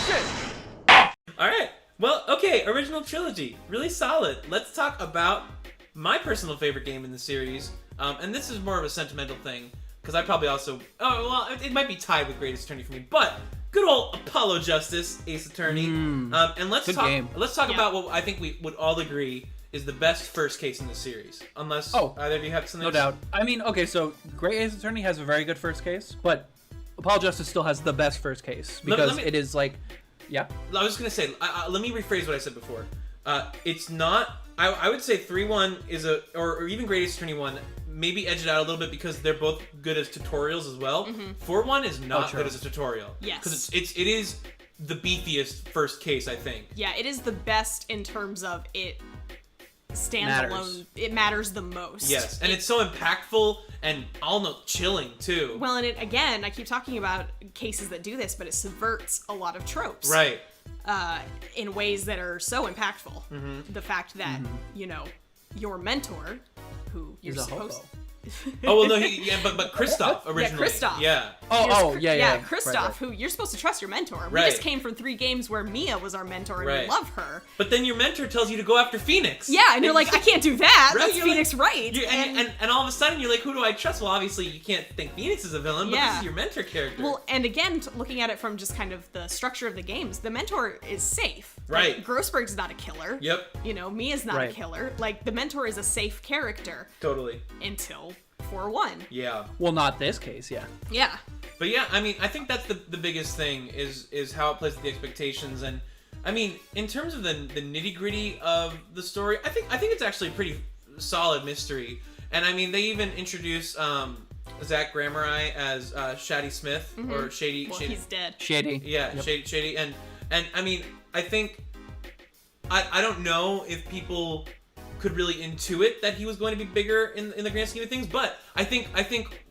shit. All right. Well, okay. Original trilogy, really solid. Let's talk about my personal favorite game in the series, and this is more of a sentimental thing because I probably also. Oh well, it might be tied with Greatest Attorney for me, but good old Apollo Justice, Ace Attorney. And let's good talk. game. Let's talk about what I think we would all agree is the best first case in the series. Unless either of you have something. No doubt. I mean, okay, so Great Ace Attorney has a very good first case, but Apollo Justice still has the best first case because it is like, yeah. I was gonna say, let me rephrase what I said before. It's not. I would say 3-1 is or even Great Ace Attorney 1 maybe edge it out a little bit because they're both good as tutorials as well. 4-1 is not good as a tutorial. Yes. Because it is the beefiest first case, I think. Yeah, it is the best in terms of it stands alone. It matters the most. Yes, and it's so impactful and almost chilling too. Well, and again, I keep talking about cases that do this, but it subverts a lot of tropes. Right. In ways that are so impactful. The fact that, your mentor, who you're supposed to... Oh, well, no, but Kristoff originally. Yeah, Kristoff. Yeah. Yeah, Kristoff, right. who you're supposed to trust your mentor. We Right. just came from 3 games where Mia was our mentor and we love her. But then your mentor tells you to go after Phoenix. Yeah, and you're like, I can't do that. Right, That's you're Phoenix right. And all of a sudden you're like, who do I trust? Well, obviously you can't think Phoenix is a villain, but this is your mentor character. Well, and again, looking at it from just kind of the structure of the games, the mentor is safe. Right. Like, Grossberg's not a killer. Yep. Mia's not a killer. Like, the mentor is a safe character. Totally. Until 4-1. Yeah. Well, not this case, yeah. Yeah. But yeah, I mean, I think that's the biggest thing is how it plays with the expectations, and I mean, in terms of the nitty gritty of the story, I think it's actually a pretty solid mystery, and I mean, they even introduce Zach Gramerai as Shady Smith or Shady. Well, Shady. he's dead. Shady. Yeah, yep. Shady, and I mean, I think I don't know if people could really intuit that he was going to be bigger in the grand scheme of things, but I think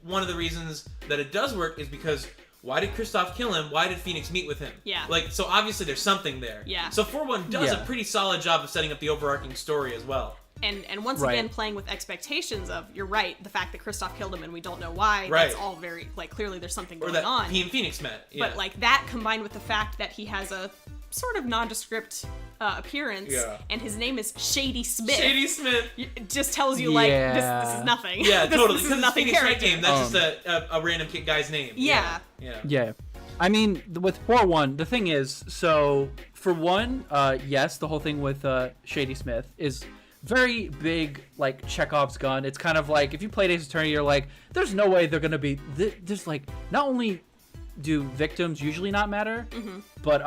one of the reasons that it does work is because why did Kristoff kill him? Why did Phoenix meet with him? Yeah. Like, so obviously there's something there. Yeah. So 4-1 does a pretty solid job of setting up the overarching story as well. And once again, playing with expectations of, you're right, the fact that Kristoff killed him and we don't know why, right. that's all very, like, clearly there's something or going that on. He and Phoenix met. Yeah. But, like, that combined with the fact that he has a sort of nondescript appearance, and his name is Shady Smith. Shady Smith. It just tells you, like, this is nothing. Yeah, totally. This is nothing Phoenix character. Wright game, that's just a random guy's name. Yeah. Yeah. I mean, with 4-1, the thing is, so, for one, yes, the whole thing with Shady Smith is very big, like, Chekhov's gun. It's kind of like, if you played Ace Attorney, you're like, there's no way they're gonna be, there's, like, not only do victims usually not matter, but,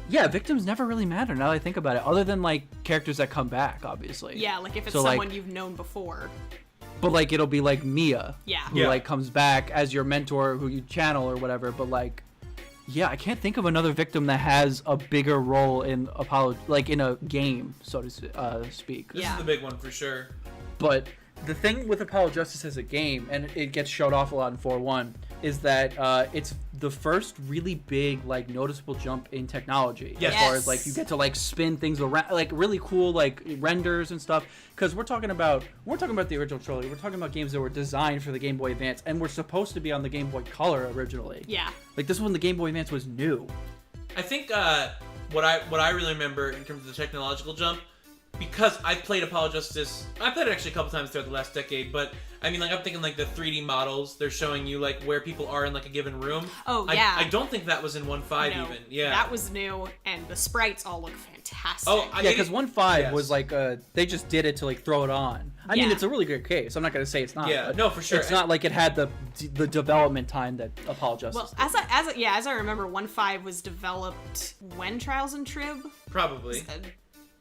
yeah, victims never really matter now that I think about it, other than, like, characters that come back, obviously. Yeah, like, if it's someone you've known before. But, like, it'll be, like, Mia. Yeah. Who, like, comes back as your mentor who you channel or whatever, but, like, yeah, I can't think of another victim that has a bigger role in Apollo, like, in a game, so to speak. This is the big one for sure. But the thing with Apollo Justice as a game, and it gets showed off a lot in 4-1, is that it's the first really big, like, noticeable jump in technology. Yes. As far as, like, you get to, like, spin things around, like, really cool, like, renders and stuff. Because we're talking about the original trilogy. We're talking about games that were designed for the Game Boy Advance and were supposed to be on the Game Boy Color originally. Yeah. Like, this is when the Game Boy Advance was new. I think what I really remember in terms of the technological jump, because I played Apollo Justice, I played it actually a couple times throughout the last decade, but I mean, like, I'm thinking, like, the 3D models, they're showing you, like, where people are in, like, a given room. Oh, yeah. I don't think that was in 1.5 even. Yeah. That was new, and the sprites all look fantastic. Oh, yeah, because 1.5 was, like, they just did it to, like, throw it on. I mean, it's a really good case. I'm not going to say it's not. Yeah, no, for sure. It's not like it had the development time that Apollo Justice Well, did. as I remember, 1.5 was developed when Trials and Trib? Probably.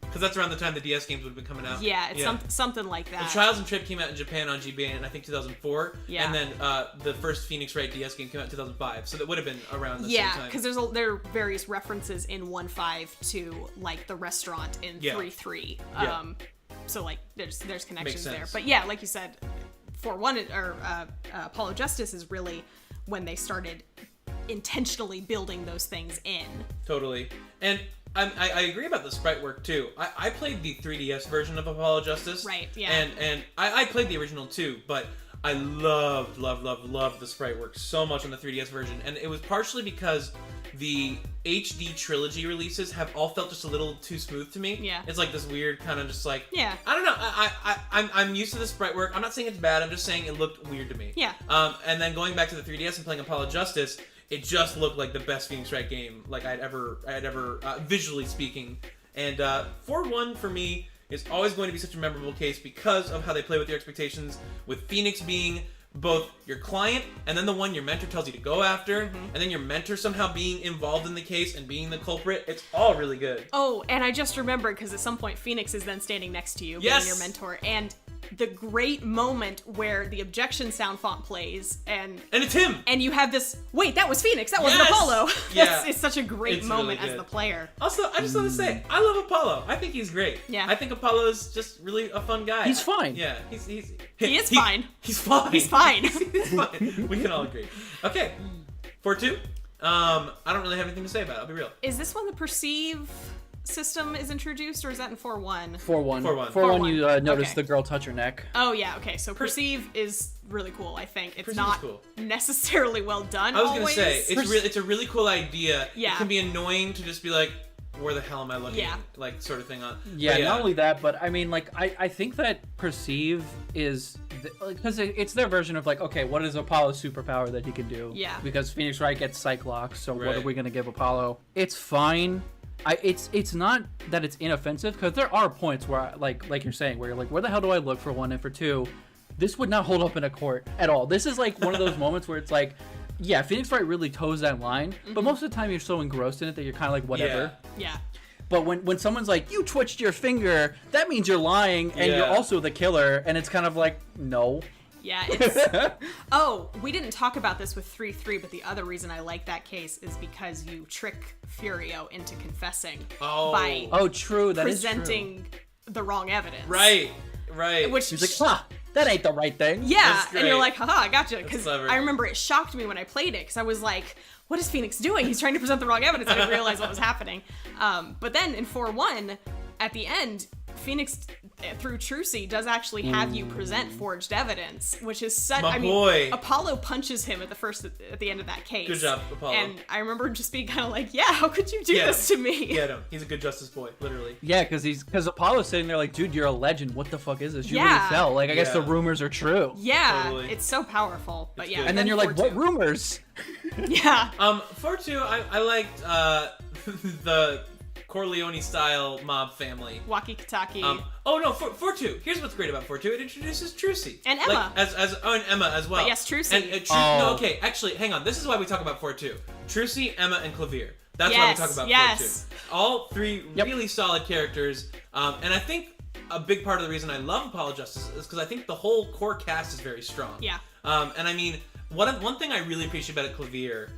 Because that's around the time the DS games would have been coming out. Yeah, it's something like that. The Trials and Trib came out in Japan on GBA in, I think, 2004. Yeah. And then the first Phoenix Wright DS game came out in 2005. So that would have been around the same time. Yeah, because there are various references in 1.5 to, like, the restaurant in 3.3. So, like, there's connections there. But yeah, like you said, 4.1 or Apollo Justice is really when they started intentionally building those things in. Totally. And I agree about the sprite work too. I played the 3DS version of Apollo Justice. Right, yeah. And I played the original too, but I loved the sprite work so much on the 3DS version. And it was partially because the HD trilogy releases have all felt just a little too smooth to me. Yeah. It's like this weird kind of just like, yeah. I don't know. I'm used to the sprite work. I'm not saying it's bad. I'm just saying it looked weird to me. Yeah. And then going back to the 3DS and playing Apollo Justice, it just looked like the best Phoenix Wright game like I'd ever visually speaking. And 4-1 for me is always going to be such a memorable case because of how they play with your expectations, with Phoenix being both your client and then the one your mentor tells you to go after, and then your mentor somehow being involved in the case and being the culprit. It's all really good. Oh, and I just remembered because at some point Phoenix is then standing next to you, Yes! being your mentor, and the great moment where the objection sound font plays and it's him. And you have this, wait, that was Phoenix, that wasn't Yes! Apollo. Yeah. It's such a great It's moment really as good. the player. Also, I just want to say, I love Apollo. I think he's great. Yeah. I think Apollo is just really a fun guy. He's fine. Yeah, he is fine. He's fine. He's fine. He's fine. We can all agree. Okay, 4-2. I don't really have anything to say about it. I'll be real. Is this when the perceive system is introduced, or is that in 4-1? 4-1. 4-1. 4-1, you notice Okay. the girl touch her neck. Oh yeah, okay. So perceive is really cool. I think it's Perceive is not cool. necessarily well done. I was gonna always. say it's a really cool idea. Yeah. It can be annoying to just be like, where the hell am I looking? Yeah. Like sort of thing on. Yeah, But not only that, but I mean, like, I think that perceive is because it's their version of like, okay, what is Apollo's superpower that he can do? Yeah. Because Phoenix Wright gets Cyclops, so what are Right. we gonna give Apollo? It's fine. It's not that it's inoffensive, because there are points where like you're saying, where you're like, where the hell do I look for one, and for two, this would not hold up in a court at all. This is like one of those moments where it's like, yeah, Phoenix Wright really toes that line, but most of the time you're so engrossed in it that you're kind of like, whatever. Yeah. But when someone's like, you twitched your finger, that means you're lying, and you're Yeah. also the killer, and it's kind of like, no. Yeah, it's... Oh, we didn't talk about this with 3-3, but the other reason I like that case is because you trick Furio into confessing by Oh, true. That is true. presenting the wrong evidence. Right. Which He's like, that ain't the right thing. yeah, That's and you're great. like, haha, I gotcha. Because clever. I remember it shocked me when I played it, because I was like, what is Phoenix doing? He's trying to present the wrong evidence. I didn't realize what was happening. But then in 4-1, at the end, Phoenix, through Trucy, does actually have you present forged evidence, which is such. My I boy. mean, Apollo punches him at the end of that case. Good job, Apollo. And I remember just being kind of like, yeah, how could you do this to me? Yeah, no, he's a good justice boy, literally. Yeah, because Apollo's sitting there like, dude, you're a legend. What the fuck is this? You Yeah. really fell. Like, I guess the Yeah. rumors are true. Yeah, Totally. it's so powerful. But It's yeah, good. And then you're like, 4-2. what rumors? Yeah. 4-2, I liked the Corleone style mob family. Wakikataki. Oh no, 4-2. Here's what's great about 4-2. It introduces Trucy. And Emma. Like, and Emma as well. But yes, Trucy. And, No, Oh. okay, actually, hang on. This is why we talk about 4-2. Trucy, Emma, and Clavier. That's why we Yes, talk about yes. 4-2. All three Yep. really solid characters. And I think a big part of the reason I love Apollo Justice is because I think the whole core cast is very strong. Yeah. And I mean, one thing I really appreciate about Clavier,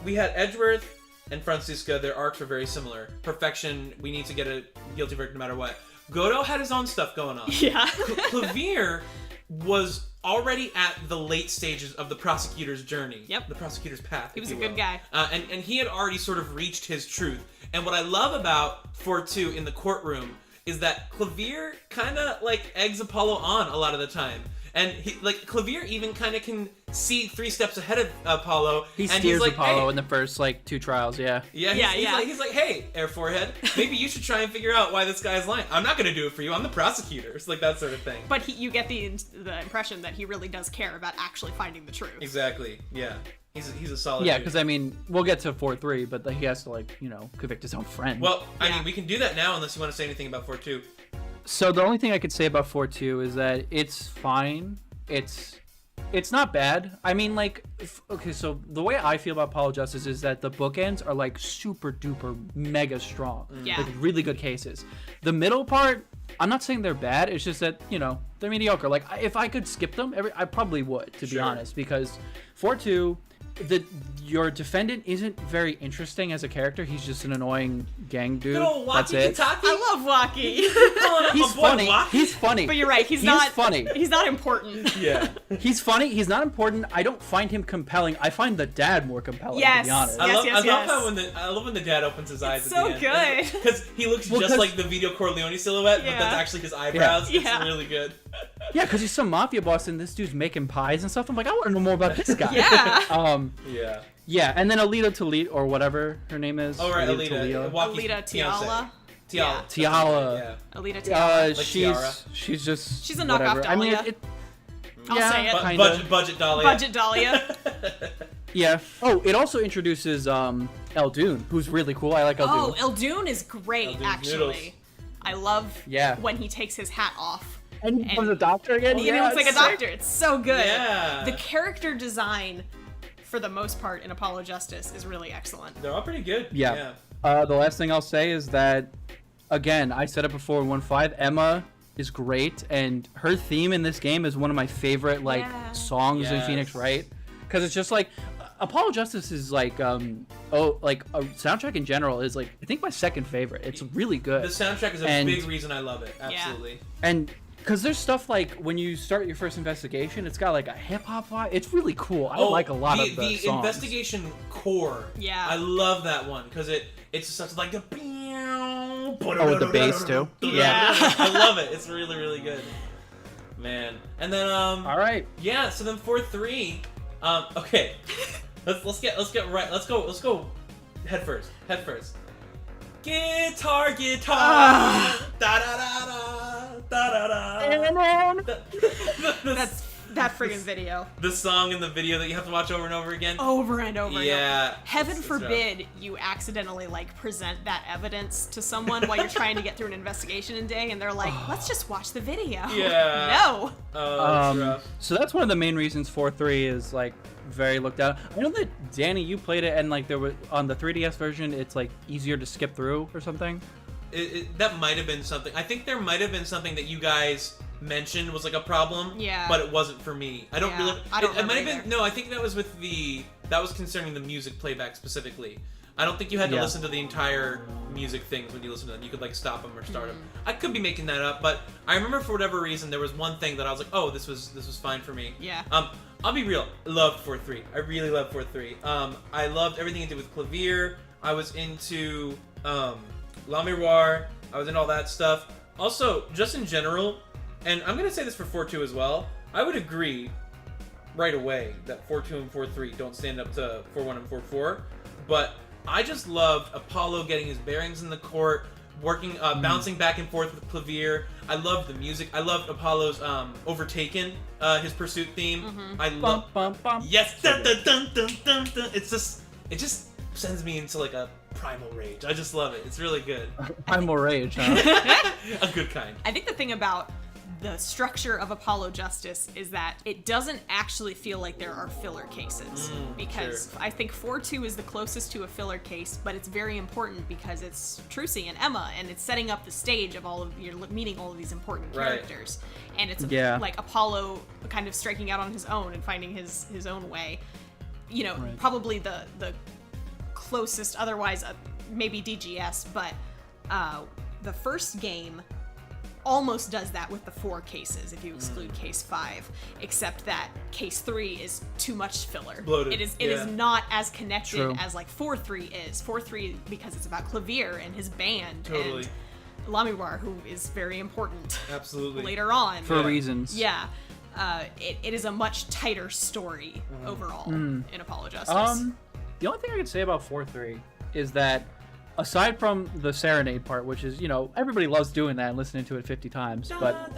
we had Edgeworth and Francisca. Their arcs were very similar. Perfection, we need to get a guilty verdict no matter what. Godot had his own stuff going on. Yeah. Clavier was already at the late stages of the prosecutor's journey. Yep. The prosecutor's path. He was if a you good will. guy. And he had already sort of reached his truth. And what I love about 4-2 in the courtroom is that Clavier kind of like eggs Apollo on a lot of the time. And he, like, Clavier even kind of can see 3 steps ahead of Apollo. He and steers he's like, Apollo hey. in the first, like, 2 trials, yeah. Yeah, he's like, hey, Air Forehead, maybe you should try and figure out why this guy's lying. I'm not going to do it for you. I'm the prosecutor. It's like that sort of thing. But you get the impression that he really does care about actually finding the truth. Exactly. Yeah. He's a solid Yeah, dude. because, I mean, we'll get to 4-3, but he has to, like, convict his own friend. Well, I Yeah. mean, we can do that now unless you want to say anything about 4-2. So the only thing I could say about 4-2 is that it's fine. It's not bad. I mean, like, okay, so the way I feel about Apollo Justice is that the bookends are, like, super duper mega strong. Yeah. Like, really good cases. The middle part, I'm not saying they're bad. It's just that, they're mediocre. Like, if I could skip them, I probably would, to be Sure. honest, because 4-2, your defendant isn't very interesting as a character. He's just an annoying gang dude. Good old That's it. walkie-talkie. I love Waki. He's funny. He's funny. But you're right. He's He's not funny. He's not important. Yeah. He's funny. He's not important. I don't find him compelling. I find the dad more compelling, Yes. to be honest. Yes, I love when the dad opens his eyes so at the end. good. Because he looks Well, just 'cause- like the Vito Corleone silhouette, but Yeah. that's actually his eyebrows. Yeah. It's Yeah. really good. Yeah, because he's some mafia boss and this dude's making pies and stuff. I'm like, I want to know more about this guy. Yeah. Yeah. Yeah, and then Alita Toledo, or whatever her name is. Oh, right, Alita. Alita Tiala. Tiala. Tiala. Yeah. Alita Tiala. Like Tiara. She's just. She's a knockoff Dahlia. I mean, I'll say it. Budget Dahlia. Budget Dahlia. Yeah. Oh, it also introduces Eldoon, who's really cool. I like Eldoon. Oh, Eldoon is great, Eldoon's actually. noodles. I love when he takes his hat off. And he becomes a doctor again? He looks like a doctor. It's so good. Yeah. The character design, for the most part, in Apollo Justice is really excellent. They're all pretty good. Yeah. The last thing I'll say is that, again, I said it before in 1.5, Emma is great, and her theme in this game is one of my favorite songs in Phoenix Wright, because it's just like Apollo Justice is like a soundtrack in general is like I think my second favorite. It's really good. The soundtrack is a big reason I love it. Absolutely. And because there's stuff like when you start your first investigation, it's got like a hip hop vibe. It's really cool. I like a lot of the songs. Investigation core. Yeah. I love that one because it's such like the. With the bass too. Yeah. I love it. It's really, really good. Man. And then all right. Yeah, so then 4-3. Okay. Let's get right. Let's go head first. Guitar. Da da da da da da da. That friggin' video. The song in the video that you have to watch over and over again. Over and over. Yeah. Heaven forbid you accidentally present that evidence to someone while you're trying to get through an investigation in day, and they're like, "Let's just watch the video." Yeah. No. Oh, that's rough. So that's one of the main reasons 4.3 is very looked at. I know that Danny, you played it, and there was on the 3DS version, it's easier to skip through or something. That might have been something. I think there might have been something that you guys mentioned was a problem. Yeah. But it wasn't for me. I don't really. It might have been. No, I think that was that was concerning the music playback specifically. I don't think you had to listen to the entire music things when you listen to them. You could stop them or start them. I could be making that up, but I remember for whatever reason there was one thing that I was like, oh, this was fine for me. Yeah. I'll be real. Loved 4.3. I really loved 4.3. I loved everything it did with Clavier. I was into La Miroir. I was into all that stuff. Also, just in general, and I'm gonna say this for 4.2 as well. I would agree right away that 4.2 and 4.3 don't stand up to 4.1 and 4.4, but I just loved Apollo getting his bearings in the court, working, bouncing back and forth with Clavier. I loved the music. I loved Apollo's Overtaken, his pursuit theme. I love. Yes. Dun, dun, dun, dun, dun, dun. It just sends me into a primal rage. I just love it. It's really good. Primal rage, huh? A good kind. I think the thing about the structure of Apollo Justice is that it doesn't actually feel like there are filler cases, because I think 4.2 is the closest to a filler case, but it's very important because it's Trucy and Emma, and it's setting up the stage of you're meeting all of these important characters, and it's Apollo kind of striking out on his own and finding his own way. Probably the closest, otherwise maybe DGS, but the first game almost does that with the 4 cases if you exclude case 5, except that case 3 is too much filler. Bloated. It is not as connected as 4.3 is. 4.3, because it's about Clavier and his band and La Miroir, who is very important. Absolutely. Later on for reasons. Yeah. It is a much tighter story overall in Apollo Justice. The only thing I could say about 4.3 is that aside from the serenade part, which is, everybody loves doing that and listening to it 50 times, but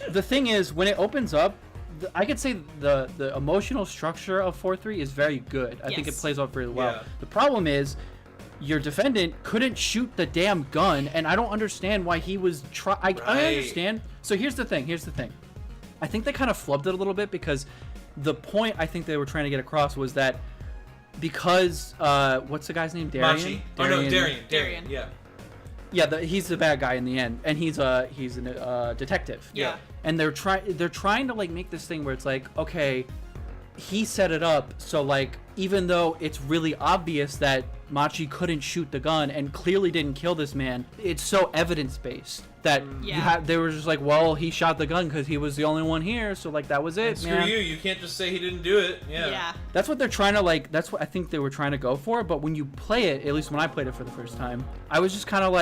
the thing is, when it opens up, I could say the emotional structure of 4.3 is very good. I think it plays off really well. Yeah. The problem is, your defendant couldn't shoot the damn gun, and I don't understand why he was I understand. So here's the thing. I think they kind of flubbed it a little bit, because the point I think they were trying to get across was that because what's the guy's name? Darian? Machi. Oh no, Darian. Yeah. Yeah, he's the bad guy in the end, and he's a detective. Yeah. And they're trying to make this thing where it's okay, he set it up, so even though it's really obvious that Machi couldn't shoot the gun and clearly didn't kill this man, it's so evidence based that they were just well, he shot the gun because he was the only one here, so that was it. Screw you can't just say he didn't do it. Yeah. That's what they're trying to that's what I think they were trying to go for. But when you play it, at least when I played it for the first time, I was just kind of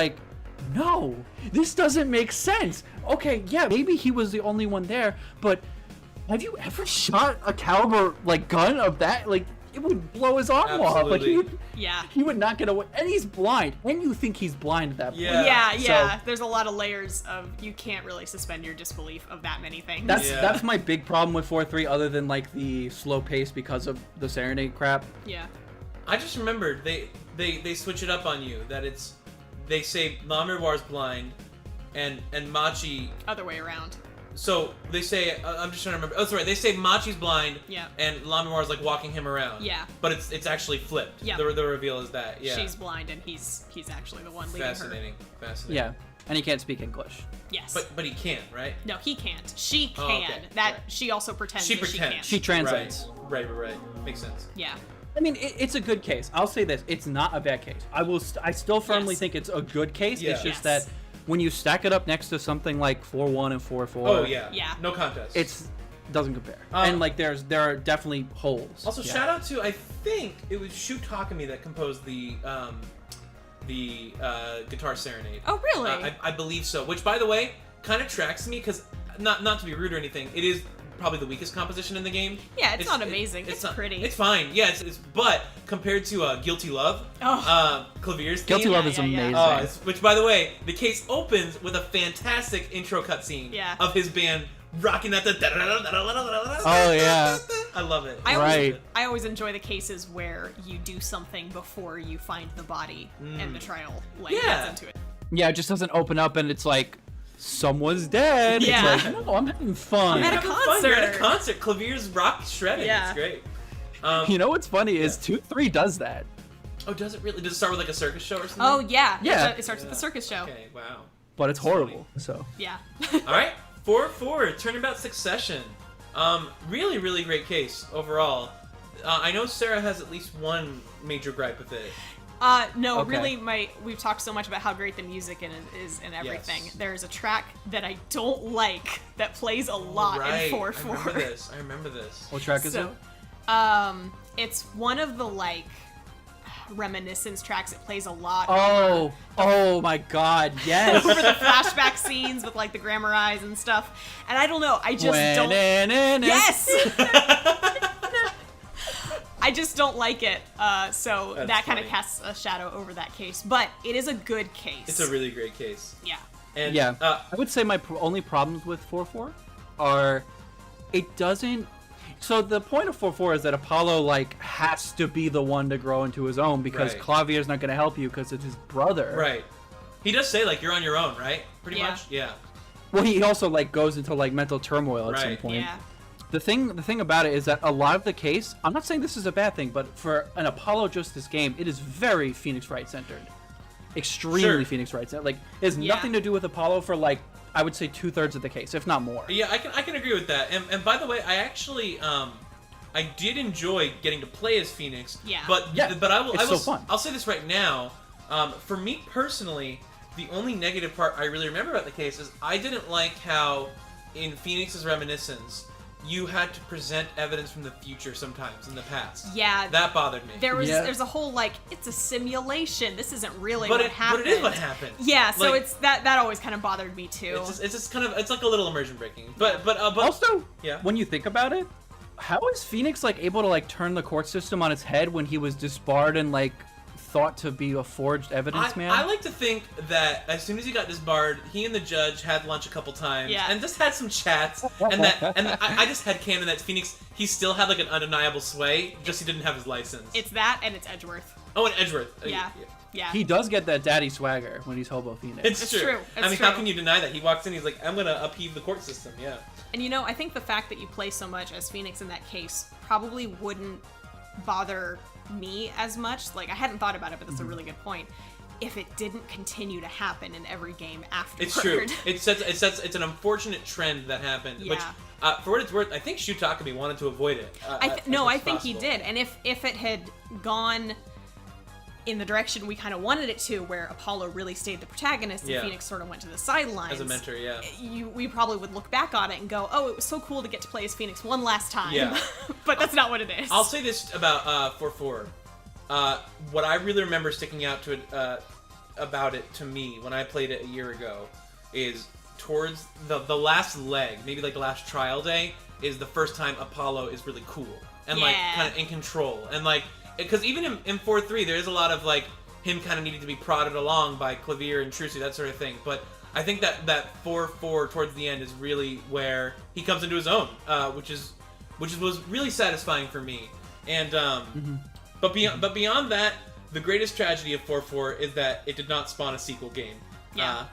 no, this doesn't make sense. Okay, yeah, maybe he was the only one there, but have you ever shot a caliber like gun of that? Like it would blow his arm off. Like he would not get away. And he's blind. And you think he's blind at that point. Yeah. There's a lot of layers of you can't really suspend your disbelief of that many things. That's my big problem with 4-3, other than like the slow pace because of the Serenade crap. Yeah. I just remembered they switch it up on you that they say Lamirwar's blind and Machi other way around. So they say I'm just trying to remember. Oh, sorry. They say Machi's blind. Yeah. And Lamirwar's like walking him around. Yeah. But it's actually flipped. Yeah. The reveal is that. Yeah. She's blind and he's actually the one leading her. Fascinating. Yeah. And he can't speak English. Yes. But he can, right? No, he can't. She can. Oh, okay. That she also pretends. She that pretends. She can. She translates. Right. Makes sense. Yeah. I mean, it's a good case. I'll say this: it's not a bad case. I still firmly think it's a good case. Yeah. It's just that when you stack it up next to something like 4-1 and 4-4, oh yeah, no contest. It doesn't compare. And like there are definitely holes. Also, shout out to I think it was Shu Takumi that composed the Guitar Serenade. Oh really? I believe so. Which, by the way, kind of tracks me because not to be rude or anything, it is probably the weakest composition in the game. Yeah, it's not amazing. It's not, pretty. It's fine. Yeah, it's but compared to Guilty Love, Clavir's Guilty theme, Love is amazing. Which, by the way, the case opens with a fantastic intro cutscene of his band rocking that. Oh yeah, I love it. I always enjoy the cases where you do something before you find the body and the trial gets into it. Yeah, it just doesn't open up and it's like someone's dead. Yeah. It's like, no, I'm having fun. I'm at a concert. You're at a concert. Clavir's rock shredding. Yeah. It's great. You know what's funny is 2-3 does that. Oh, does it really? Does it start with like a circus show or something? Oh yeah. Yeah. It starts with the circus show. Okay, wow. But it's horrible. So. Yeah. All right, 4-4, Turnabout Succession. Really, really great case overall. I know Sarah has at least one major gripe with it. No, Okay. really, we've talked so much about how great the music is and everything. Yes. There's a track that I don't like that plays a lot in 4-4. I remember this. What track is it? It's one of the like reminiscence tracks. It plays a lot. Oh my God, yes. Over the flashback scenes with like the grammar eyes and stuff. And I don't know. I just don't. Yes. I just don't like it, so That's that kind of funny. casts a shadow over that case. But it is a good case. It's a really great case. Yeah. And, Yeah, I would say my only problems with 4-4 are it doesn't. So the point of 4-4 is that Apollo like has to be the one to grow into his own because Right. Clavier's not going to help you because it's his brother. Right. He does say like you're on your own, right? Pretty much. Yeah. Well, he also like goes into like mental turmoil at some Right. point. Yeah. The thing about it is that a lot of the case, I'm not saying this is a bad thing, but for an Apollo Justice game, it is very Phoenix Wright centered. Extremely Phoenix Wright centered. Like, it has nothing to do with Apollo for like, I would say 2/3 of the case, if not more. Yeah, I can agree with that. And by the way, I actually I did enjoy getting to play as Phoenix. Yeah. But I will It's so fun. I'll say this right now. For me personally, the only negative part I really remember about the case is I didn't like how in Phoenix's reminiscence you had to present evidence from the future sometimes in the past. Yeah. That bothered me. There's a whole like it's a simulation. This isn't really but what happened. But it is what happened. Yeah, so Like, it's that always kind of bothered me too. it's just kind of it's like a little immersion breaking. But Also, yeah. when you think about it, how is Phoenix like able to like turn the court system on its head when he was disbarred and like thought to be a forged evidence man? I like to think that as soon as he got disbarred, he and the judge had lunch a couple times and just had some chats. And I just had canon that Phoenix, he still had like an undeniable sway, just he didn't have his license. It's that and it's Edgeworth. Oh, and Edgeworth. Yeah. He does get that daddy swagger when he's Hobo Phoenix. It's true. I mean, how can you deny that? He walks in, he's like, I'm gonna upheave the court system. Yeah. And you know, I think the fact that you play so much as Phoenix in that case probably wouldn't bother me as much. Like, I hadn't thought about it, but that's a really good point. If it didn't continue to happen in every game afterward. It's true. It's an unfortunate trend that happened. Yeah. Which, for what it's worth, I think Shu Takumi wanted to avoid it. I think he did. And if it had gone in the direction we kind of wanted it to, where Apollo really stayed the protagonist and Phoenix sort of went to the sidelines. As a mentor, yeah. We probably would look back on it and go, oh, it was so cool to get to play as Phoenix one last time. Yeah. But that's not what it is. I'll say this about 4-4. What I really remember sticking out to it, about it to me when I played it a year ago is towards the last leg, maybe like the last trial day, is the first time Apollo is really cool and like kind of in control, and like because even in 4-3 there is a lot of like him kind of needing to be prodded along by Clavier and Trucy, that sort of thing. But I think that 4-4 towards the end is really where he comes into his own, which was really satisfying for me. And but beyond that, the greatest tragedy of 4-4 is that it did not spawn a sequel game.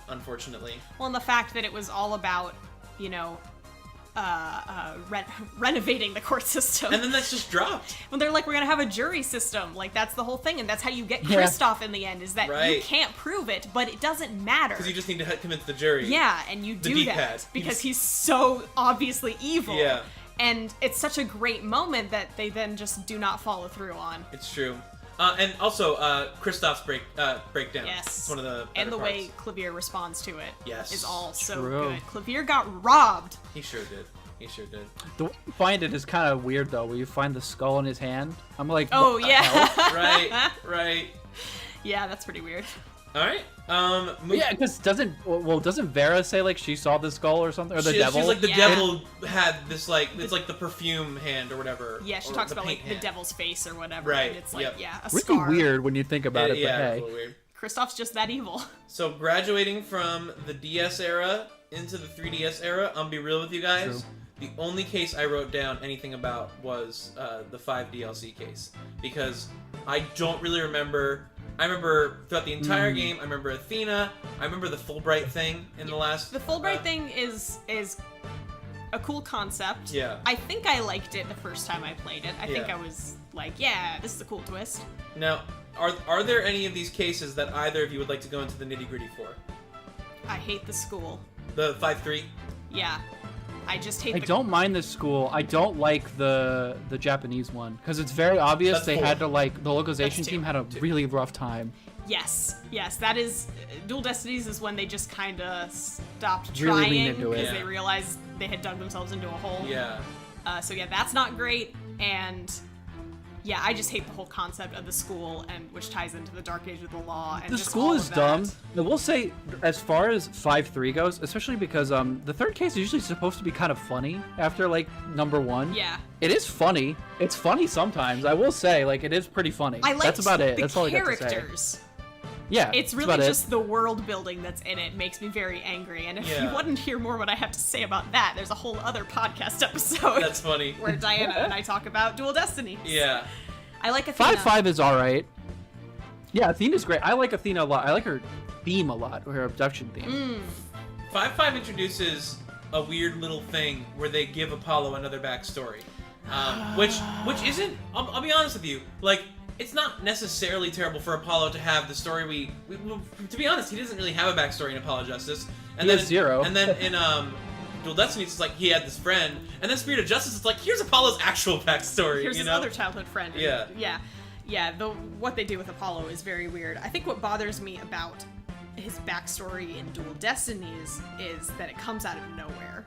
Unfortunately. Well, and the fact that it was all about, renovating the court system. And then that's just dropped. When they're like, we're going to have a jury system. Like, that's the whole thing. And that's how you get Kristoff in the end, is that you can't prove it, but it doesn't matter. Because you just need to convince the jury. Yeah, and you do that. Because he's so obviously evil. Yeah. And it's such a great moment that they then just do not follow through on. It's true. And also, Kristoff's breakdown. Yes. It's one of the and the parts. way Clavier responds to it is all so True. good. Clavier got robbed. He sure did. He sure did. The way you find it is kind of weird, though, where you find the skull in his hand. I'm like, oh, what the yeah. hell? Right. Yeah, that's pretty weird. All right. Yeah, because doesn't Vera say like she saw the skull or something, or the devil? She's like the devil had this like it's like the perfume hand or whatever. Yeah, she talks about like the devil's face or whatever. Right. And it's like a really scar. weird when you think about it. Yeah, but hey, it's a little weird. Kristoff's just that evil. So graduating from the DS era into the 3DS era, I'm gonna be real with you guys. True. The only case I wrote down anything about was the 5 DLC case, because I don't really remember. I remember throughout the entire game, I remember Athena, I remember the Fulbright thing in the last... The Fulbright thing is a cool concept. Yeah. I think I liked it the first time I played it. I think I was like, yeah, this is a cool twist. Now, are there any of these cases that either of you would like to go into the nitty-gritty for? I hate the school. The 5-3? Yeah. I just hate I don't mind the school. I don't like the Japanese one because it's very obvious That's they 4. had to like the localization That's team had a really rough time. Yes, that is Dual Destinies is when they just kind of stopped Really trying leaned into it. because they realized they had dug themselves into a hole. Yeah. So that's not great, and yeah, I just hate the whole concept of the school, and which ties into the Dark Age of the Law. And The just school all is of dumb. that. I will say, as far as 5-3 goes, especially because the third case is usually supposed to be kind of funny after like number 1. Yeah. It is funny. It's funny sometimes. I will say, like, it is pretty funny. I liked That's about it. the That's all I got to say. characters. Yeah, It's really about just the world building that's in it makes me very angry. And if you want to hear more what I have to say about that, there's a whole other podcast episode. That's funny. Where Diana and I talk about Dual Destinies. Yeah. I like Athena. 5-5 is all right. Yeah, Athena's great. I like Athena a lot. I like her theme a lot, her abduction theme. 5-5 introduces a weird little thing where they give Apollo another backstory, which isn't. I'll be honest with you. Like, it's not necessarily terrible for Apollo to have the story we to be honest, he doesn't really have a backstory in Apollo Justice. And He then has 0. And then in Dual Destinies, it's like he had this friend, and then Spirit of Justice, it's like here's Apollo's actual backstory. Here's you his know? other childhood friend. Yeah. What they do with Apollo is very weird. I think what bothers me about his backstory in Dual Destinies is that it comes out of nowhere.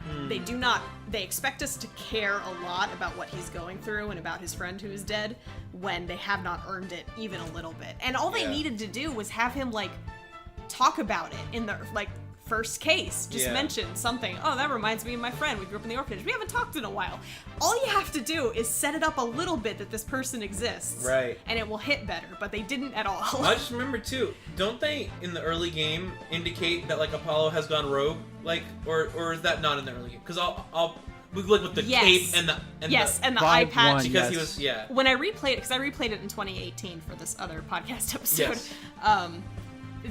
They expect us to care a lot about what he's going through and about his friend who is dead when they have not earned it even a little bit. And all they needed to do was have him like talk about it in the like first case. Just mention something. Oh, that reminds me of my friend. We grew up in the orphanage. We haven't talked in a while. All you have to do is set it up a little bit that this person exists. Right. And it will hit better, but they didn't at all. I just remember too. Don't they in the early game indicate that like Apollo has gone rogue, like, or is that not in the early game? Because I'll like with the cape and the eye patch. Because he was When I replayed it, because I replayed it in 2018 for this other podcast episode,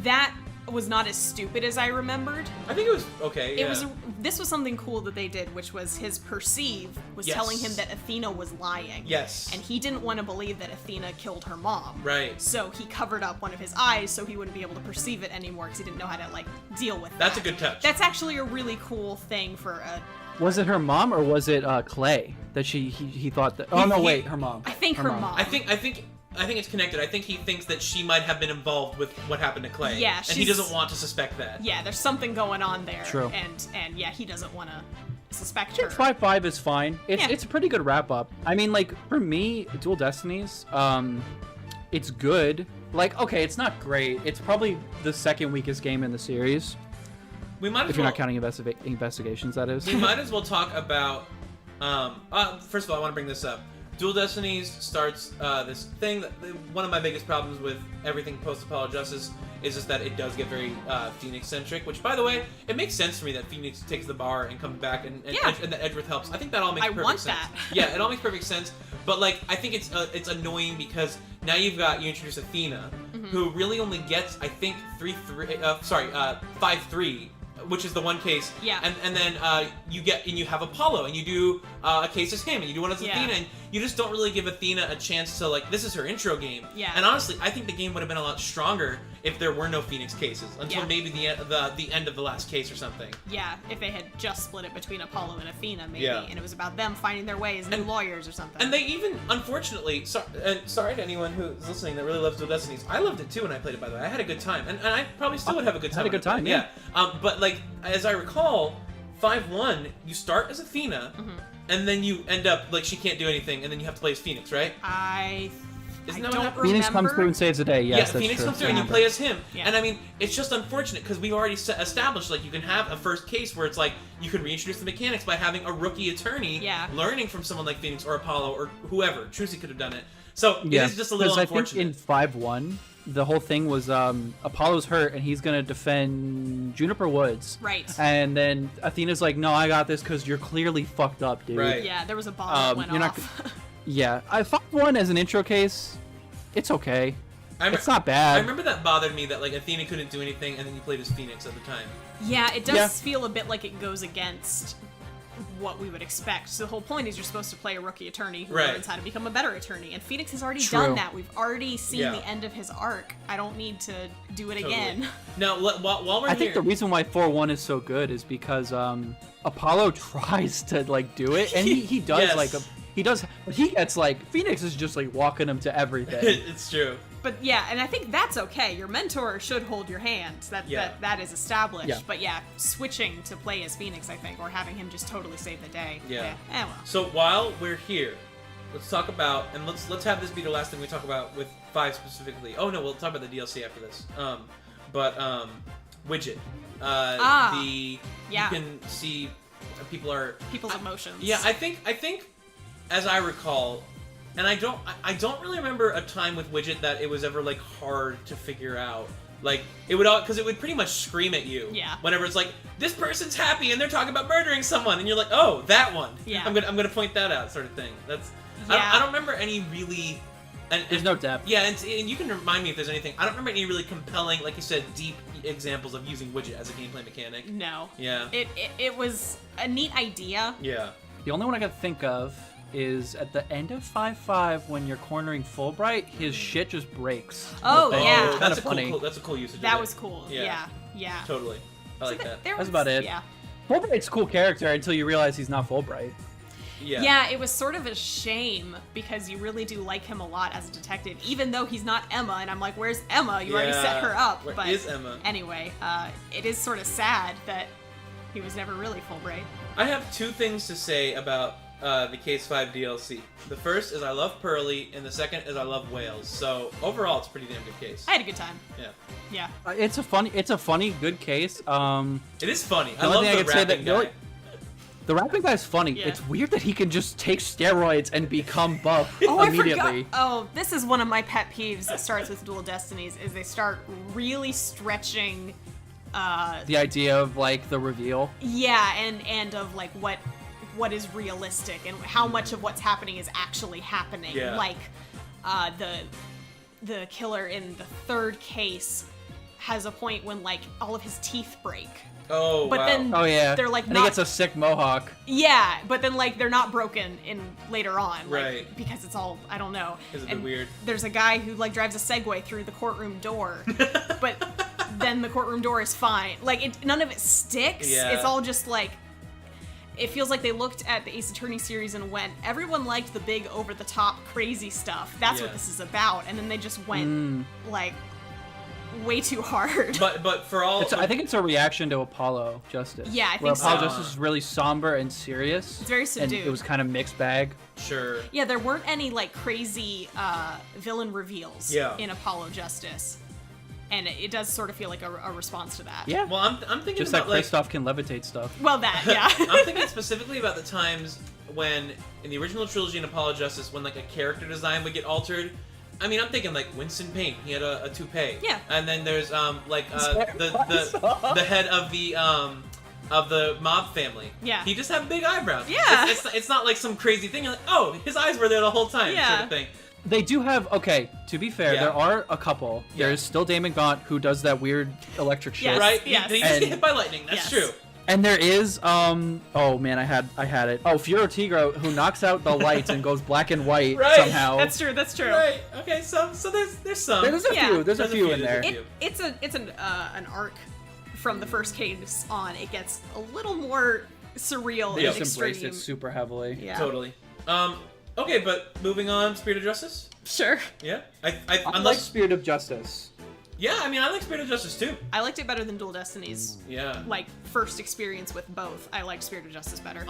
that was not as stupid as I remembered. I think it was okay. Yeah. This was something cool that they did, which was his perceive was telling him that Athena was lying. Yes. And he didn't want to believe that Athena killed her mom. Right. So he covered up one of his eyes so he wouldn't be able to perceive it anymore because he didn't know how to like deal with That's that. a good touch. That's actually a really cool thing for a. Was it her mom or was it Clay that he thought that? Oh no, wait, her mom. I think her mom. I think it's connected. I think he thinks that she might have been involved with what happened to Clay. Yeah, and he doesn't want to suspect that. Yeah, there's something going on there. True. And yeah, he doesn't want to suspect her. 5-5 is fine. It's a pretty good wrap up. I mean, like for me, Dual Destinies, it's good. Like, okay, it's not great. It's probably the second weakest game in the series. We might as if you're not counting investigations, that is. We might as well talk about First of all, I want to bring this up. Dual Destinies starts this thing that one of my biggest problems with everything post-Apollo Justice is just that it does get very Phoenix-centric, which, by the way, it makes sense for me that Phoenix takes the bar and comes back and that Edgeworth helps. I think that all makes perfect sense. I want that. Yeah, it all makes perfect sense. But, like, I think it's annoying because now you introduce Athena, who really only gets, I think, 5-3, which is the one case. Yeah. And then you have Apollo, and you do a case as him, and you do one as Athena, and you just don't really give Athena a chance to, like, this is her intro game. Yeah. And honestly, I think the game would have been a lot stronger if there were no Phoenix cases until maybe the end of the last case or something. Yeah, if they had just split it between Apollo and Athena, maybe, and it was about them finding their way as new lawyers or something. And they even, unfortunately, sorry to anyone who's listening that really loves Dual Destinies, I loved it too when I played it, by the way. I had a good time, and I probably still would have a good time. Had a good time, yeah. But, like, as I recall, 5-1, you start as Athena, and then you end up, like, she can't do anything, and then you have to play as Phoenix, right? Isn't that don't what Phoenix comes through and saves the day. Yes, yeah, that's Phoenix true. comes through and you play as him. Yeah. And I mean, it's just unfortunate because we've already established, like, you can have a first case where it's like you can reintroduce the mechanics by having a rookie attorney learning from someone like Phoenix or Apollo or whoever. Trucy could have done it. So it is just a little unfortunate. I think in 5-1, the whole thing was Apollo's hurt and he's gonna defend Juniper Woods. Right. And then Athena's like, "No, I got this because you're clearly fucked up, dude." Right. Yeah, there was a bomb that went off. Yeah, I 5-1 as an intro case. It's okay. It's not bad. I remember that bothered me that, like, Athena couldn't do anything and then you played as Phoenix at the time. Yeah, it does feel a bit like it goes against what we would expect. So the whole point is you're supposed to play a rookie attorney who learns how to become a better attorney. And Phoenix has already done that. We've already seen the end of his arc. I don't need to do it again. Now, while we're here... I think the reason why 4-1 is so good is because Apollo tries to, like, do it, and he does, like, he does, but he gets, like, Phoenix is just, like, walking him to everything. It's true. But yeah, and I think that's okay. Your mentor should hold your hand. That is established. Yeah. But yeah, switching to play as Phoenix, I think, or having him just totally save the day. Yeah. Well. So while we're here, let's talk about, and let's have this be the last thing we talk about with 5 specifically. Oh no, we'll talk about the DLC after this. Widget. You can see people's emotions. Yeah, I think as I recall, and I don't really remember a time with Widget that it was ever, like, hard to figure out. Like, it would because it would pretty much scream at you. Yeah. Whenever it's like, this person's happy and they're talking about murdering someone, and you're like, oh, that one. Yeah. I'm gonna point that out, sort of thing. That's. I don't remember any really. And there's no depth. Yeah, and you can remind me if there's anything. I don't remember any really compelling, like you said, deep examples of using Widget as a gameplay mechanic. No. Yeah. It was a neat idea. Yeah. The only one I could think of is at the end of 5-5 when you're cornering Fulbright, his shit just breaks. Oh, yeah. That's a funny. That's a cool usage. That was cool. Yeah. Totally. I like that. That's about it. Yeah. Fulbright's a cool character until you realize he's not Fulbright. Yeah. Yeah, it was sort of a shame because you really do like him a lot as a detective, even though he's not Emma. And I'm like, where's Emma? You already set her up. Where is Emma? Anyway, it is sort of sad that he was never really Fulbright. I have 2 things to say about the Case 5 DLC. The first is I love Pearly, and the second is I love whales. So overall, it's a pretty damn good case. I had a good time. Yeah. Yeah. It's a funny, good case. It is funny. I love the rapping guy. The rapping guy's funny. Yeah. It's weird that he can just take steroids and become buff Oh, immediately. I forgot. Oh, this is one of my pet peeves that starts with Dual Destinies, is they start really stretching the idea of, like, the reveal. Yeah, and of, like, what is realistic and how much of what's happening is actually happening. Yeah. Like the killer in the 3rd case has a point when, like, all of his teeth break. Oh, but wow. then they're like and not, he gets a sick mohawk. Yeah, but then, like, they're not broken in later on, like, right? Because it's all, I don't know. It's a bit weird. There's a guy who, like, drives a Segway through the courtroom door, but then the courtroom door is fine. Like, none of it sticks. Yeah. It's all just like, it feels like they looked at the Ace Attorney series and went, everyone liked the big over-the-top crazy stuff. That's what this is about. And then they just went like way too hard. But for all, I think it's a reaction to Apollo Justice. Yeah, I think where Apollo so. Justice is really somber and serious. It's very subdued. And it was kind of mixed bag. Sure. Yeah, there weren't any, like, crazy villain reveals in Apollo Justice. And it does sort of feel like a response to that. Yeah. Well, I'm thinking just about, like Kristoff can levitate stuff. Well, that, yeah. I'm thinking specifically about the times when in the original trilogy in Apollo Justice, when like a character design would get altered. I mean, I'm thinking like Winston Payne. He had a toupee. Yeah. And then there's the head of the mob family. Yeah. He just had big eyebrows. Yeah. It's not like some crazy thing. You're like, oh, his eyes were there the whole time. Yeah. Sort of thing. They do have, okay, to be fair, there are a couple. Yeah. There's still Damon Gaunt, who does that weird electric shit. Yes. Right? Yes. He just get hit by lightning. That's true. And there is, oh man, I had it. Oh, Fiora Tigre, who knocks out the lights and goes black and white somehow. That's true. Right. Okay, so there's some. There's a few. There's a few in there. It's an arc from the first case on. It gets a little more surreal They and just extreme. embraced it super heavily. Yeah. Totally. Okay, but moving on, Spirit of Justice? Sure. Yeah? I like Spirit of Justice. Yeah, I mean, I like Spirit of Justice too. I liked it better than Dual Destinies. Yeah. Like, first experience with both. I liked Spirit of Justice better.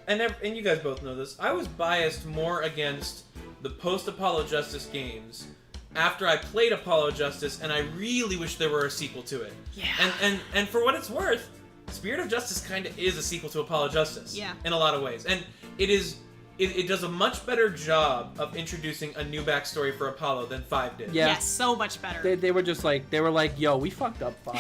And you guys both know this, I was biased more against the post-Apollo Justice games after I played Apollo Justice, and I really wish there were a sequel to it. Yeah. And for what it's worth, Spirit of Justice kind of is a sequel to Apollo Justice. Yeah. In a lot of ways. And it does a much better job of introducing a new backstory for Apollo than 5 did. Yeah. Yes, so much better. They were just like, yo, we fucked up 5.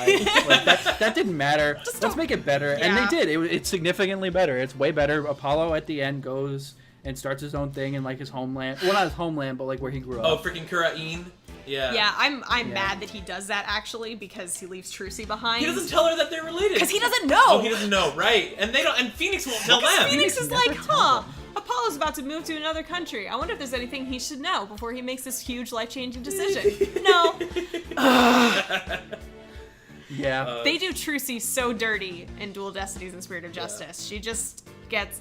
Like, that didn't matter. Let's make it better. And they did. It's significantly better. It's way better. Apollo at the end goes and starts his own thing in like his homeland. Well, not his homeland, but like where he grew up. Oh, freaking Kurain. Yeah. Yeah, I'm mad that he does that actually because he leaves Trucy behind. He doesn't tell her that they're related. Because he doesn't know. Oh, he doesn't know, right? And they don't. And Phoenix won't tell them. Phoenix is like, never tell them. Apollo's about to move to another country. I wonder if there's anything he should know before he makes this huge life-changing decision. No. Yeah. They do Trucy so dirty in Dual Destinies and Spirit of Justice. She just gets.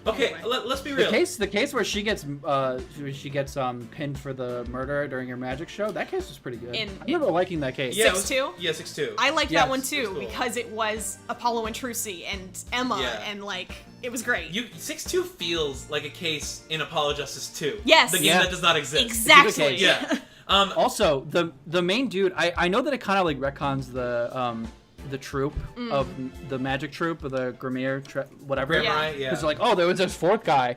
Okay, anyway. let's be real. The case where she gets pinned for the murder during her magic show, that case was pretty good. I remember liking that case. Yeah, 6-2? Yeah, 6-2. I liked that one too cool. because it was Apollo and Trucy and Emma and like it was great. 6-2 feels like a case in Apollo Justice 2. Yes. The game that does not exist. Exactly. Yeah. Also, the main dude, I know that it kind of like retcons the troop of the magic troop of the Grimir, whatever. Yeah. Because like, oh, there was this 4th guy.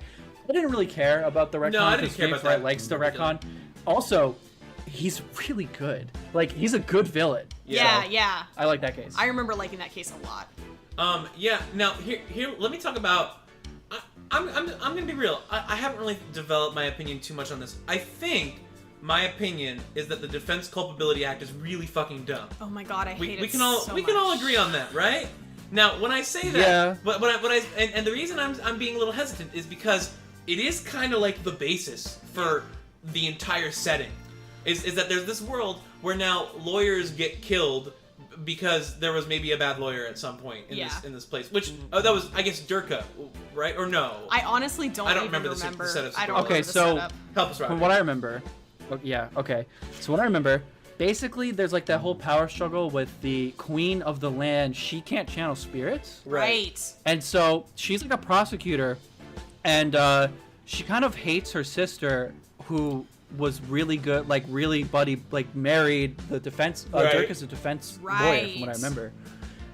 I didn't really care about the retcon. No, I didn't care about that. Likes the retcon. Also, he's really good. Like, he's a good villain. Yeah, So, yeah. I like that case. I remember liking that case a lot. Yeah. Now here, let me talk about. I'm gonna be real. I haven't really developed my opinion too much on this. I think my opinion is that the Defense Culpability Act is really fucking dumb. Oh my god, I hate We it can all so we can all much. agree on that, right? Now, when I say that, and the reason I'm being a little hesitant is because it is kind of like the basis for the entire setting. Is that there's this world where now lawyers get killed because there was maybe a bad lawyer at some point in this place. Which that was, I guess, Durka, right? Or no? I honestly don't. I don't even remember the setup. I don't Okay, remember the so- setup. Help us, Rob. From what I remember, So what I remember, basically, there's like that whole power struggle with the queen of the land. She can't channel spirits, Right. and so she's like a prosecutor, and she kind of hates her sister, who was really good, like really buddy, like married the defense. Dirk is a defense lawyer, from what I remember,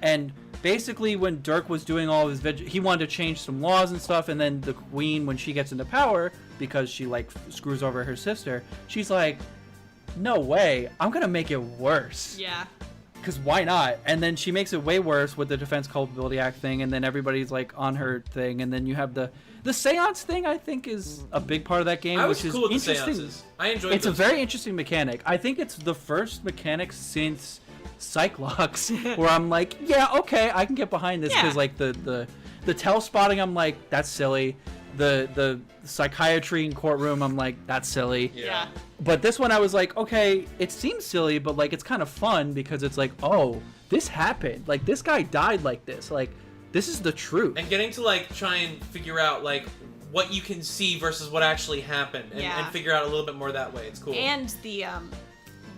and. Basically, when Dirk was doing all of his he wanted to change some laws and stuff, and then the queen, when she gets into power, because she like screws over her sister, she's like, no way, I'm gonna make it worse. Yeah. Because why not? And then she makes it way worse with the Defense Culpability Act thing, and then everybody's like on her thing, and then you have the seance thing. I think is a big part of that game, I was which is cool with the interesting. seances. I enjoyed. It's a those. very interesting mechanic. I think it's the first mechanic since Cyclops where I'm like, yeah, okay, I can get behind this, because like the tell spotting, I'm like, that's silly. The psychiatry in courtroom, I'm like, that's silly. Yeah. But this one I was like, okay, it seems silly, but like it's kind of fun because it's like, oh, this happened. Like this guy died like this. Like this is the truth. And getting to like try and figure out like what you can see versus what actually happened, and figure out a little bit more that way. It's cool. And the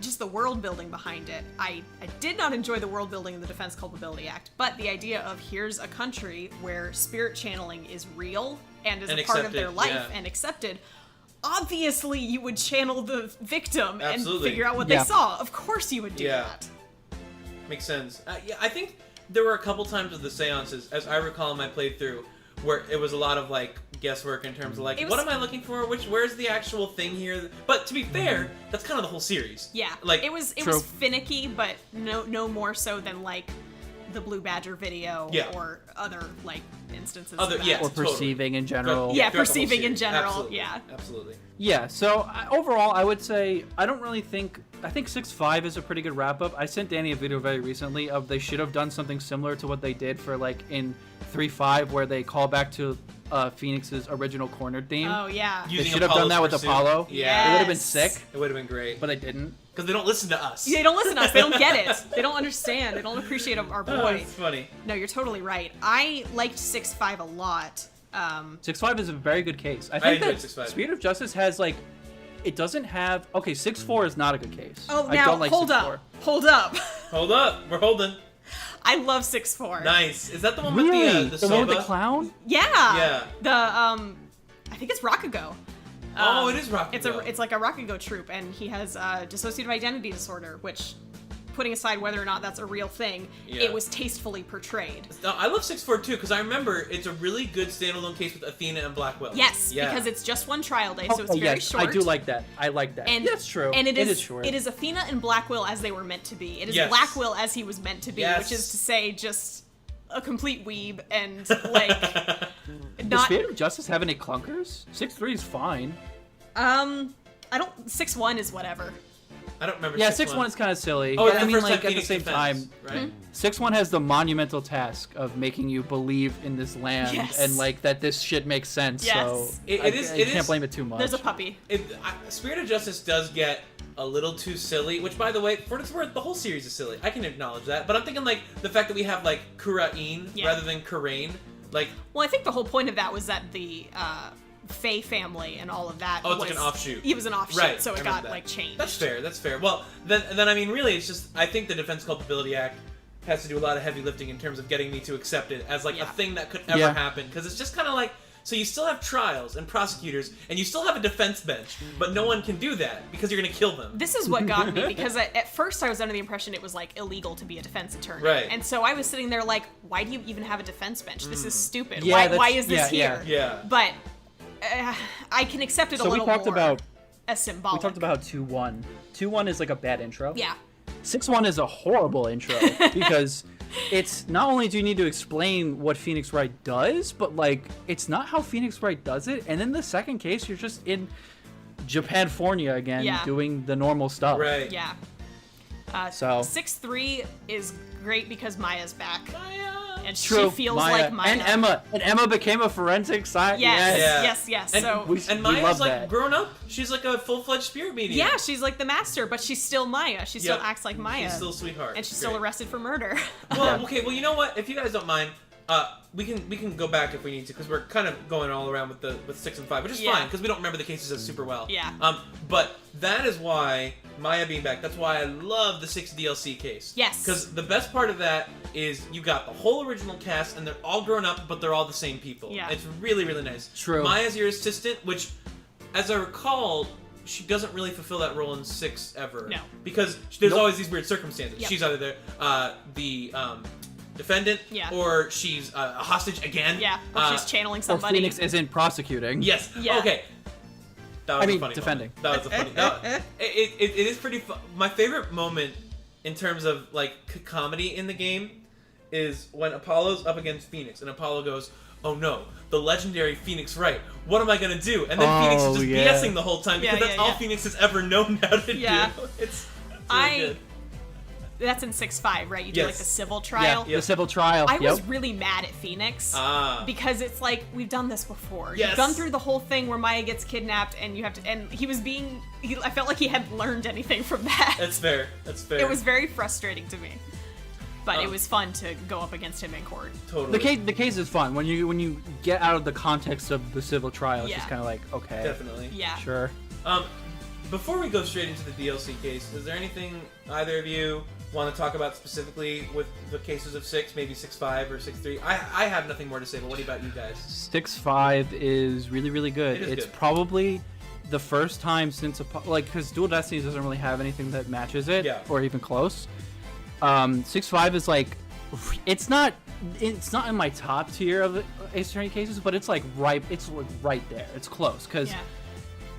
just the world building behind it. I did not enjoy the world building in the Defense Culpability Act, but the idea of here's a country where spirit channeling is real and is a part of their life and accepted. Obviously, you would channel the victim and figure out what they saw. Of course you would do that. Makes sense. I think there were a couple times with the seances, as I recall in my playthrough, where it was a lot of like guesswork in terms of like, what am I looking for? Where's the actual thing here? But to be fair, that's kind of the whole series. Yeah, like it was finicky, but no more so than like the Blue Badger video or other like instances of that. Or perceiving in general. Perceiving in general. Absolutely. Yeah, so overall, I would say I think 6.5 is a pretty good wrap up. I sent Danny a video very recently of they should have done something similar to what they did for like in 3.5, where they call back to Phoenix's original cornered theme. Oh yeah, they should have done that with Apollo. Yeah, it would have been sick. It would have been great, but they didn't. Because they don't listen to us. They don't listen to us. They don't get it. They don't understand. They don't appreciate our boy. Oh, it's funny. No, you're totally right. I liked 6.5 a lot. 6.5 is a very good case. I think that Spirit of Justice has like, it doesn't have. Okay, 6.4 is not a good case. Oh, now hold up. Hold up. Hold up. We're holding. I love 6.4. Nice. Is that the one really? with the one with the clown? Yeah. Yeah. I think it's Rakugo. Oh, it is Rakugo. It's like a Rakugo troop, and he has dissociative identity disorder, which, putting aside whether or not that's a real thing, it was tastefully portrayed. I love 6.4 too, because I remember it's a really good standalone case with Athena and Blackwell. Yes, because it's just one trial day, so it's very short. I do like that. I like that. And that's true. And it is short. It is Athena and Blackwell as they were meant to be. It is Blackwell as he was meant to be, which is to say, just a complete weeb and like. Does Spirit of Justice have any clunkers? 6.3 is fine. I don't. 6.1 is whatever. I don't remember. Yeah, 6.1 is kind of silly. Oh, but I mean, like at the same time, right? 6.1 has the monumental task of making you believe in this land and like that this shit makes sense. Yes. So I can't blame it too much. There's a puppy. Spirit of Justice does get a little too silly, which, by the way, for what it's worth, the whole series is silly. I can acknowledge that, but I'm thinking like the fact that we have like Kura'in rather than Kurain, like. Well, I think the whole point of that was that the Faye family and all of that. Oh, it's like an offshoot. It was an offshoot, right, so it got like changed. That's fair. Well, then I mean, really, it's just I think the Defense Culpability Act has to do a lot of heavy lifting in terms of getting me to accept it as like a thing that could ever happen, because it's just kind of like. So you still have trials and prosecutors, and you still have a defense bench, but no one can do that because you're going to kill them. This is what got me, because at first I was under the impression it was like illegal to be a defense attorney. Right. And so I was sitting there like, why do you even have a defense bench? This is stupid. Yeah, why is this here? Yeah. But I can accept it a little more as symbolic. We talked about 2.1. 2.1 is like a bad intro. Yeah. 6.1 is a horrible intro because it's not only do you need to explain what Phoenix Wright does, but like it's not how Phoenix Wright does it. And in the second case, you're just in Japanfornia again, doing the normal stuff. Right. Yeah. So 6.3 is great because Maya's back. Maya. And she feels like Maya. And Emma became a forensic scientist. Yes. And Maya's like grown up. She's like a full-fledged spirit medium. Yeah, she's like the master, but she's still Maya. She still acts like Maya. She's still a sweetheart. And she's still arrested for murder. Well, okay. Well, you know what? If you guys don't mind, we can go back if we need to, because we're kind of going all around with 6 and 5, which is fine because we don't remember the cases as super well. Yeah. But that is why Maya being back. That's why I love the 6 DLC case. Yes. Because the best part of that is you got the whole original cast and they're all grown up, but they're all the same people. Yeah. It's really, really nice. True. Maya's your assistant, which, as I recall, she doesn't really fulfill that role in 6 ever. No. Because there's always these weird circumstances. Yep. She's either the defendant, or she's a hostage again. Yeah, or she's channeling somebody. Or Phoenix isn't prosecuting. Yes. Yeah. Okay. That was a funny defending. Moment. That was a funny. It is pretty fun. My favorite moment in terms of like comedy in the game is when Apollo's up against Phoenix, and Apollo goes, "Oh no, the legendary Phoenix Wright. What am I gonna do?" And then Phoenix is just BSing the whole time because that's all Phoenix has ever known how to do. It's really good. That's in 6.5, right? You do like the civil trial. Yeah, the civil trial. I was really mad at Phoenix because it's like we've done this before. Yes. You've gone through the whole thing where Maya gets kidnapped, and you have to. And he was being. I felt like he hadn't learned anything from that. That's fair. It was very frustrating to me, but it was fun to go up against him in court. Totally. The case is fun when you get out of the context of the civil trial. It's just kind of like okay. Definitely. Yeah. Sure. Before we go straight into the DLC case, is there anything either of you want to talk about specifically with the cases of 6, maybe 6.5 or 6.3? I have nothing more to say, but what about you guys? 6.5 is really, really good. It's good. Probably the first time since because Dual Destinies doesn't really have anything that matches it or even close. 6.5 is like it's not it's not in my top tier of Ace Attorney cases, but it's like right there. It's close because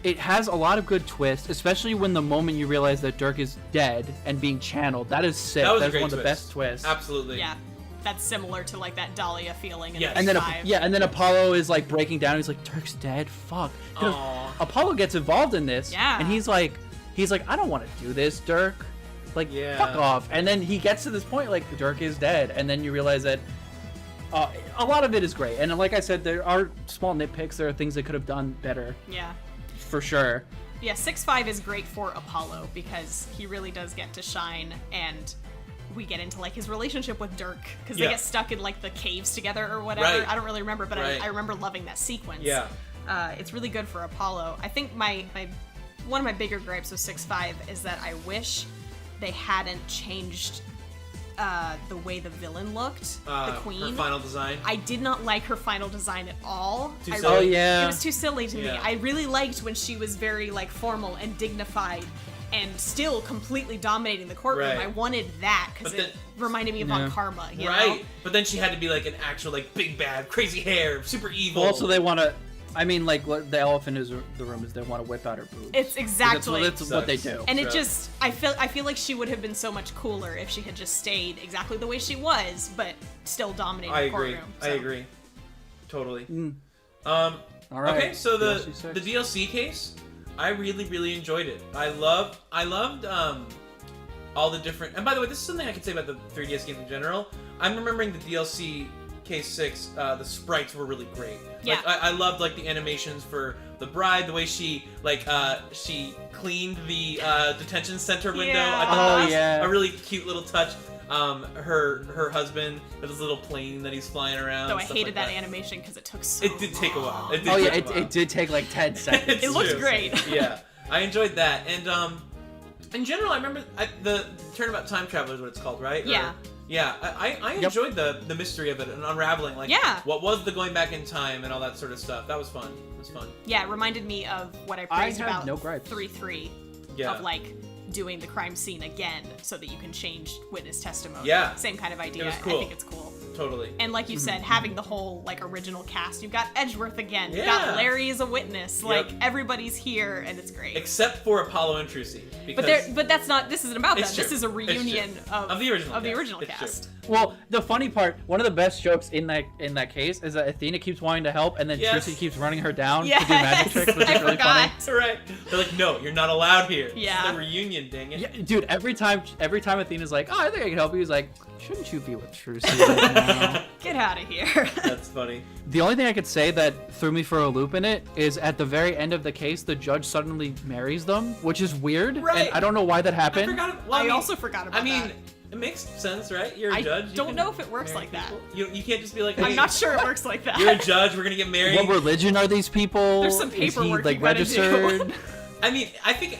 it has a lot of good twists, especially when the moment you realize that Dirk is dead and being channeled. That is sick. That's one of the best twists. Absolutely. Yeah. That's similar to like that Dahlia feeling in and then and then Apollo is like breaking down. He's like, Dirk's dead. Fuck. Apollo gets involved in this. Yeah. And he's like, I don't want to do this, Dirk. Like, fuck off. And then he gets to this point, like, Dirk is dead. And then you realize that a lot of it is great. And like I said, there are small nitpicks. There are things they could have done better. Yeah. For sure. Yeah, 6-5 is great for Apollo because he really does get to shine, and we get into like his relationship with Dirk because they get stuck in like the caves together or whatever. Right. I don't really remember, but I remember loving that sequence. Yeah. It's really good for Apollo. I think my one of my bigger gripes with 6-5 is that I wish they hadn't changed the way the villain looked, the Queen. Her final design. I did not like her final design at all. Too silly. Yeah. It was too silly to me. Yeah. I really liked when she was very like formal and dignified and still completely dominating the courtroom. Right. I wanted that because it reminded me of Von Karma. You know? But then she had to be like an actual like big bad, crazy hair, super evil. Well, also, they want to. I mean, like, the elephant in the room is they want to whip out her boobs. It's exactly that's what they do. And it just, I feel like she would have been so much cooler if she had just stayed exactly the way she was, but still dominating the courtroom. I agree. Totally. All right. Okay, so the DLC DLC case, I really enjoyed it. I loved all the different. And by the way, this is something I can say about the 3DS games in general. I'm remembering the DLC Case 6, the sprites were really great. Yeah. Like, I loved like the animations for the bride, the way she she cleaned the detention center window. Yeah. I thought that was a yeah. really cute little touch. Her husband with his little plane that he's flying around. Though I hated like that animation because it took so It did take a while. It did take like 10 seconds. It looked great. Yeah, I enjoyed that, and in general, I remember the Turnabout Time Traveler is what it's called, right? Yeah. I enjoyed the mystery of it and unraveling, like what was the going back in time and all that sort of stuff. That was fun. It was fun. Yeah, it reminded me of what I praised about no gripes. 3-3 of like doing the crime scene again so that you can change witness testimony. Yeah. Same kind of idea. It was cool. I think it's cool. Totally. And like you said, having the whole like original cast. You've got Edgeworth again. You've Yeah. got Larry as a witness. Like everybody's here and it's great. Except for Apollo Intrusi. Because But that's not. This isn't about that. It's true. This is a reunion of the original cast. It's true. Well, the funny part, one of the best jokes in that case is that Athena keeps wanting to help, and then Trucy keep running her down to do magic tricks, which is really funny. Right. They're like, no, you're not allowed here. Yeah. It's the reunion, dang it. Yeah, dude, every time Athena's like, oh, I think I can help you, he's like, shouldn't you be with Trucy right now? Get out of here. That's funny. The only thing I could say that threw me for a loop in it is at the very end of the case, the judge suddenly marries them, which is weird, Right. and I don't know why that happened. I also forgot about that. It makes sense, right? You're a judge. I don't know if it works like that. You can't just be like, I'm not sure it works like that. You're a judge. We're gonna get married. What religion are these people? There's some paperwork Is he, you gotta registered? do. I mean, I think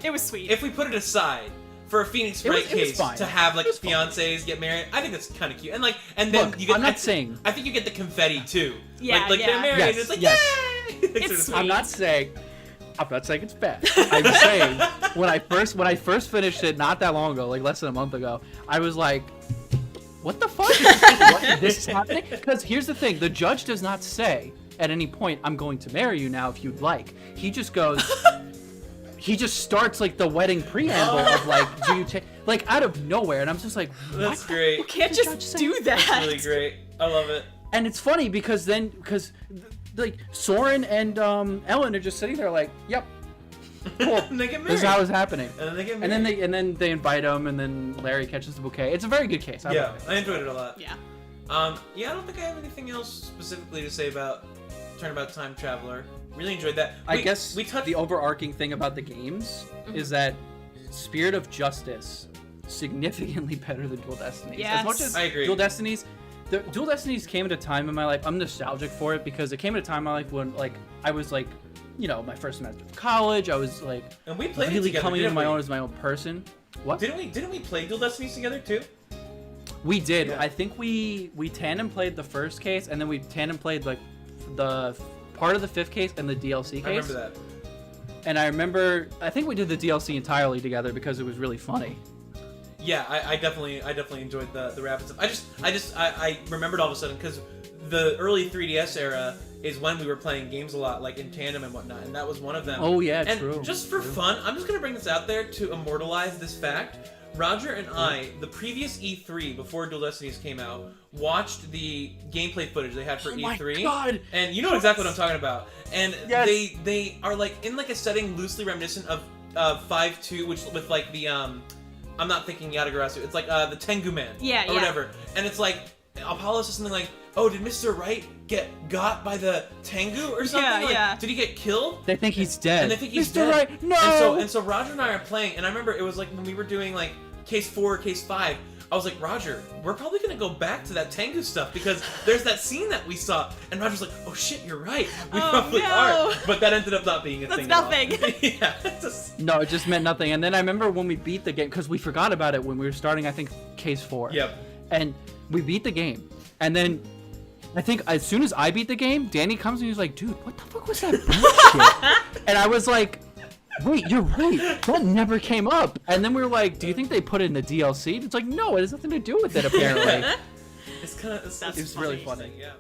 It was sweet. If we put it aside for a Phoenix Wright it was case fine. to have like fiancés get married, I think that's kind of cute. And then Look, you get. I'm not saying. I think you get the confetti too. Yeah, like yeah. they're married. Yes, And it's like yes. yay! It's sweet. I'm not saying it's bad. I'm saying when I first finished it not that long ago, like less than a month ago, I was like, what the fuck? What, this is happening? Because here's the thing, the judge does not say at any point, I'm going to marry you now if you'd like. He just goes, he just starts like the wedding preamble of like, do you take, like out of nowhere. And I'm just like, what? That's great. You can't just do that. That's really great. I love it. And it's funny because like Soren and Ellen are just sitting there like, yep, cool. And they get married. This is how it's happening. And then they get married. And then they invite him, and then Larry catches the bouquet. It's a very good case. I enjoyed it a lot. Yeah. I don't think I have anything else specifically to say about Turnabout Time Traveler. Really enjoyed that. I guess we touched the overarching thing about the games is that Spirit of Justice significantly better than Dual Destinies. Yes. As much as I agree. Dual Destinies came at a time in my life. I'm nostalgic for it because it came at a time in my life when like I was like, you know, my first semester of college. I was like, and we played really it together, coming into didn't my we? own as my own person. What? Didn't we play Dual Destinies together too? We did. Yeah. I think we tandem played the first case, and then we tandem played like the part of the fifth case and the DLC case. I remember that. And I think we did the DLC entirely together because it was really funny. Yeah, I definitely enjoyed the rapid stuff. I remembered all of a sudden because the early 3DS era is when we were playing games a lot, like in tandem and whatnot, and that was one of them. Oh yeah, and true. Just for fun, I'm just gonna bring this out there to immortalize this fact. Roger and I, the previous E3 before Dual Destinies came out, watched the gameplay footage they had for E3. My God. And you know exactly what I'm talking about. And Yes. they are like in like a setting loosely reminiscent of 5-2, which with like the I'm not thinking Yatagarasu. It's like the Tengu Man. Yeah, or whatever. And it's like Apollo says something like, "Oh, did Mr. Wright get got by the Tengu or something? Yeah, like, yeah. Did he get killed?" They think he's dead. And they think he's Mr. dead. Wright, no! And so Roger and I are playing, and I remember it was like when we were doing like case 4, case 5. I was like, Roger, we're probably gonna go back to that Tengu stuff because there's that scene that we saw, and Roger's like, "Oh shit, you're right, we probably no. are." But that ended up not being a thing. That's nothing. Yeah. It's just... No, it just meant nothing. And then I remember when we beat the game, because we forgot about it when we were starting, I think, case 4. Yep. And we beat the game, and then I think as soon as I beat the game, Danny comes and he's like, "Dude, what the fuck was that bullshit?" And I was like, "Wait, you're right. That never came up." And then we were like, "Do you think they put it in the DLC?" It's like, no, it has nothing to do with it, apparently. It's kind of It's really funny. Yeah.